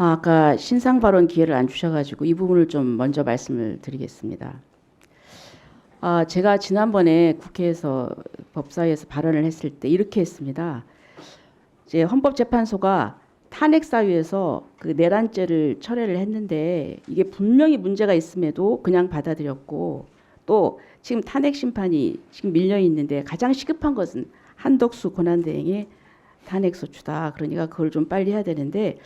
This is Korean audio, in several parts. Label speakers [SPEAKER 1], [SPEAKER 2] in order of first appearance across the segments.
[SPEAKER 1] 아까 신상 발언 기회를 안 주셔가지고 이 부분을 좀 먼저 말씀을 드리겠습니다. 제가 지난번에 국회에서 법사위에서 발언을 했을 때 이렇게 했습니다. 이제 헌법재판소가 탄핵사유에서 그 내란죄를 철회를 했는데 이게 분명히 문제가 있음에도 그냥 받아들였고, 또 지금 탄핵 심판이 지금 밀려 있는데 가장 시급한 것은 한덕수 권한대행의 탄핵 소추다. 그러니까 그걸 좀 빨리 해야 되는데,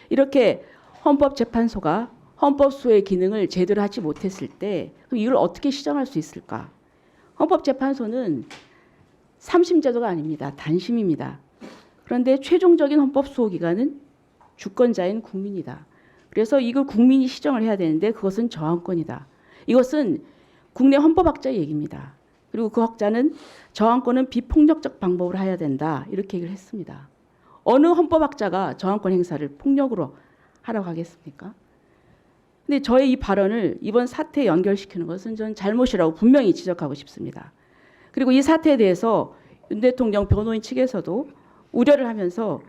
[SPEAKER 1] 이렇게 헌법재판소가 헌법소의 기능을 제대로 하지 못했을 때 그럼 이걸 어떻게 시정할 수 있을까? 헌법재판소는 3심 제도가 아닙니다. 단심입니다. 그런데 최종적인 헌법수호 기관은 주권자인 국민이다. 그래서 이걸 국민이 시정을 해야 되는데 그것은 저항권이다. 이것은 국내 헌법학자의 얘기입니다. 그리고 그 학자는 저항권은 비폭력적 방법으로 해야 된다. 이렇게 얘기를 했습니다. 어느 헌법학자가 저항권 행사를 폭력으로 하라고 하겠습니까? 근데 저의 이 발언을 이번 사태에 연결시키는 것은 저는 잘못이라고 분명히 지적하고 싶습니다. 그리고 이 사태에 대해서 윤 대통령 변호인 측에서도 우려를 하면서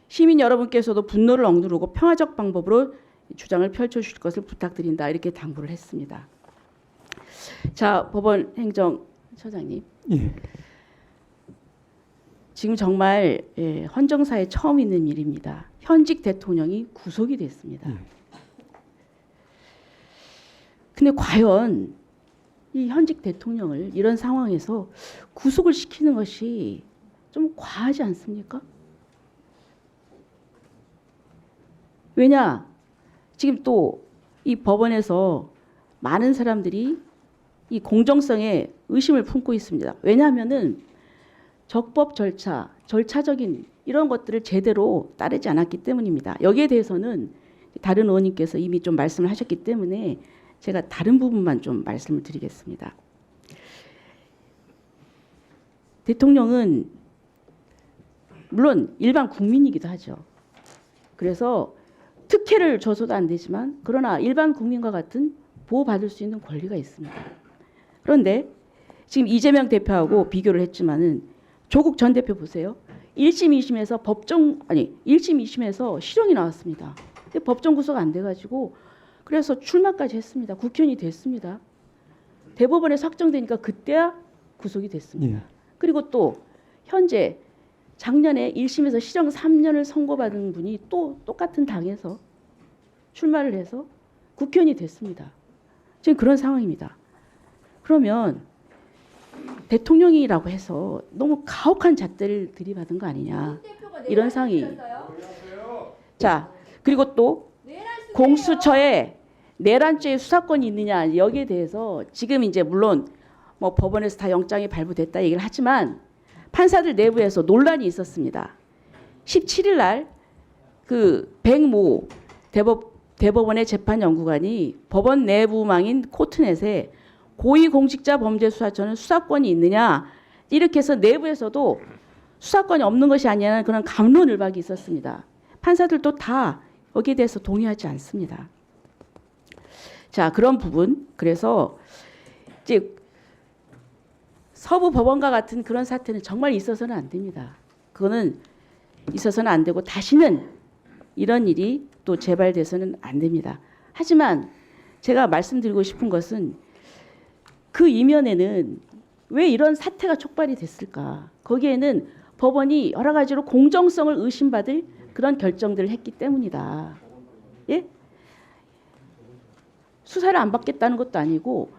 [SPEAKER 1] 시민 여러분께서도 분노를 억누르고 평화적 방법으로 주장을 펼쳐주실 것을 부탁드린다. 이렇게 당부를 했습니다. 자, 법원 행정처장님.
[SPEAKER 2] 예.
[SPEAKER 1] 지금 정말 헌정사에 처음 있는 일입니다. 현직 대통령이 구속이 됐습니다. 근데 과연 이 현직 대통령을 이런 상황에서 구속을 시키는 것이 좀 과하지 않습니까? 왜냐? 지금 또 이 법원에서 많은 사람들이 이 공정성에 의심을 품고 있습니다. 왜냐하면은 적법 절차, 절차적인 이런 것들을 제대로 따르지 않았기 때문입니다. 여기에 대해서는 다른 의원님께서 이미 좀 말씀을 하셨기 때문에 제가 다른 부분만 좀 말씀을 드리겠습니다. 대통령은 물론 일반 국민이기도 하죠. 그래서 특혜를 줘서도 안 되지만 그러나 일반 국민과 같은 보호받을 수 있는 권리가 있습니다. 그런데 지금 이재명 대표하고 비교를 했지만은 조국 전 대표 보세요. 1심, 2심에서 1심, 2심에서 실형이 나왔습니다. 근데 법정 구속 안 돼가지고 그래서 출마까지 했습니다. 국회의원이 됐습니다. 대법원에서 확정되니까 그때야 구속이 됐습니다. 그리고 또 현재 작년에 1심에서 실형 3년을 선고받은 분이 또 똑같은 당에서 출마를 해서 국회의원이 됐습니다. 지금 그런 상황입니다. 그러면 대통령이라고 해서 너무 가혹한 잣대를 들이받은 거 아니냐, 이런 상황이. 자, 그리고 또 공수처에 내란죄 수사권이 있느냐, 여기에 대해서 지금 이제 물론 뭐 법원에서 다 영장이 발부됐다 얘기를 하지만 판사들 내부에서 논란이 있었습니다. 17일 날 그 백모 대법원의 재판연구관이 법원 내부망인 코트넷에 고위공직자범죄수사처는 수사권이 있느냐 이렇게 해서 내부에서도 수사권이 없는 것이 아니냐는 그런 갑론을박이 있었습니다. 판사들도 다 여기에 대해서 동의하지 않습니다. 자, 그런 부분, 그래서 이제 서부 법원과 같은 그런 사태는 정말 있어서는 안 됩니다. 그거는 있어서는 안 되고 다시는 이런 일이 또 재발돼서는 안 됩니다. 하지만 제가 말씀드리고 싶은 것은 그 이면에는 왜 이런 사태가 촉발이 됐을까? 거기에는 법원이 여러 가지로 공정성을 의심받을 그런 결정들을 했기 때문이다. 예? 수사를 안 받겠다는 것도 아니고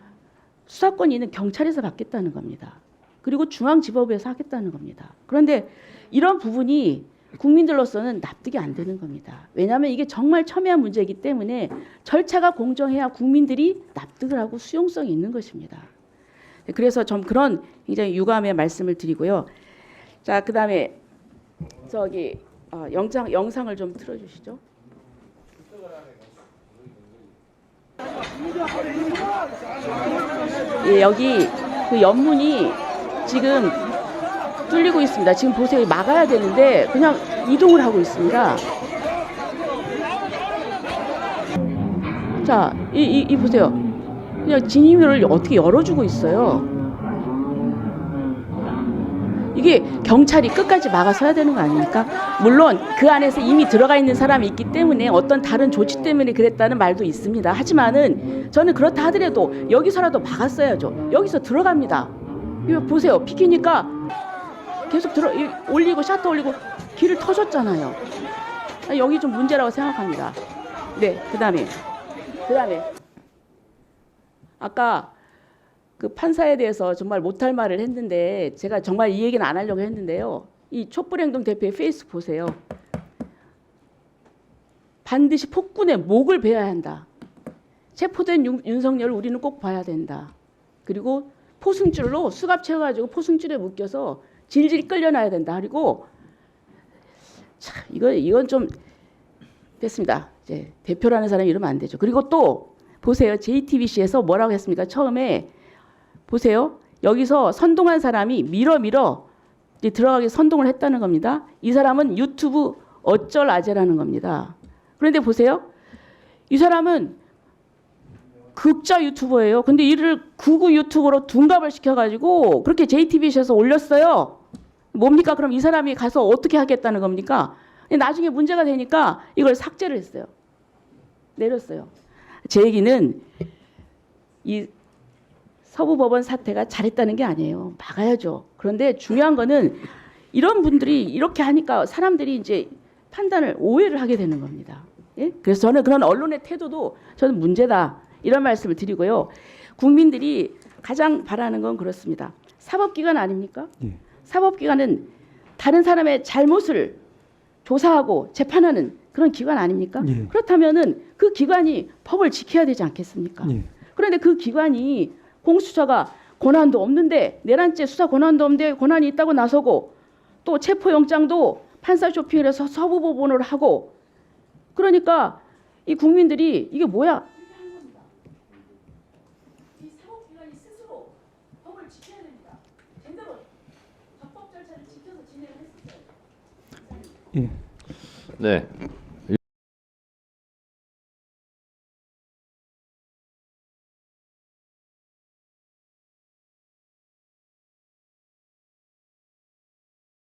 [SPEAKER 1] 수사권이 있는 경찰에서 받겠다는 겁니다. 그리고 중앙지법에서 하겠다는 겁니다. 그런데 이런 부분이 국민들로서는 납득이 안 되는 겁니다. 왜냐하면 이게 정말 첨예한 문제이기 때문에 절차가 공정해야 국민들이 납득을 하고 수용성이 있는 것입니다. 그래서 좀 그런 굉장히 유감의 말씀을 드리고요. 자, 그다음에 저기 영상을 좀 틀어주시죠. 예, 여기 그 연문이 지금 뚫리고 있습니다. 지금 보세요. 막아야 되는데 그냥 이동을 하고 있습니다. 자, 이 보세요. 그냥 진입로를 어떻게 열어주고 있어요. 이게 경찰이 끝까지 막아서야 되는 거 아닙니까? 물론 그 안에서 이미 들어가 있는 사람이 있기 때문에 어떤 다른 조치 때문에 그랬다는 말도 있습니다. 하지만은 저는 그렇다 하더라도 여기서라도 막았어야죠. 여기서 들어갑니다. 이거 보세요. 비키니까 계속 올리고 셔터 올리고 길을 터줬잖아요. 여기 좀 문제라고 생각합니다. 네, 그다음에 아까 그 판사에 대해서 정말 못할 말을 했는데 제가 정말 이 얘기는 안 하려고 했는데요. 이 촛불행동 대표의 페이스북 보세요. 반드시 폭군의 목을 베어야 한다. 체포된 윤석열을 우리는 꼭 봐야 된다. 그리고 포승줄로 수갑 채워가지고 포승줄에 묶여서 질질 끌려놔야 된다. 그리고 참 이건 좀 됐습니다. 이제 대표라는 사람이 이러면 안 되죠. 그리고 또 보세요. JTBC에서 뭐라고 했습니까? 처음에 보세요. 여기서 선동한 사람이 밀어 이제 들어가게 선동을 했다는 겁니다. 이 사람은 유튜브 어쩔 아재라는 겁니다. 그런데 보세요. 이 사람은 극자 유튜버예요. 근데 이를 극우 유튜버로 둔갑을 시켜가지고 그렇게 JTBC에서 올렸어요. 뭡니까? 그럼 이 사람이 가서 어떻게 하겠다는 겁니까? 나중에 문제가 되니까 이걸 삭제를 했어요. 내렸어요. 제 얘기는 이 서부법원 사태가 잘했다는 게 아니에요. 막아야죠. 그런데 중요한 거는 이런 분들이 이렇게 하니까 사람들이 이제 판단을 오해를 하게 되는 겁니다. 예? 그래서 저는 그런 언론의 태도도 저는 문제다. 이런 말씀을 드리고요. 국민들이 가장 바라는 건 그렇습니다. 사법기관 아닙니까? 예. 사법기관은 다른 사람의 잘못을 조사하고 재판하는 그런 기관 아닙니까? 예. 그렇다면은 그 기관이 법을 지켜야 되지 않겠습니까? 예. 그런데 그 기관이 공수처가 권한도 없는데 내란죄 수사 권한도 없는데 권한이 있다고 나서고 또 체포영장도 판사 쇼핑을 해서 서부법원으로 하고 그러니까 이 국민들이 이게 뭐야? 이 사법기관이 스스로 법을 지켜야 됩니다. 제대로 적법 절차를 지켜서 진행을 했었어요.
[SPEAKER 2] 예. 네.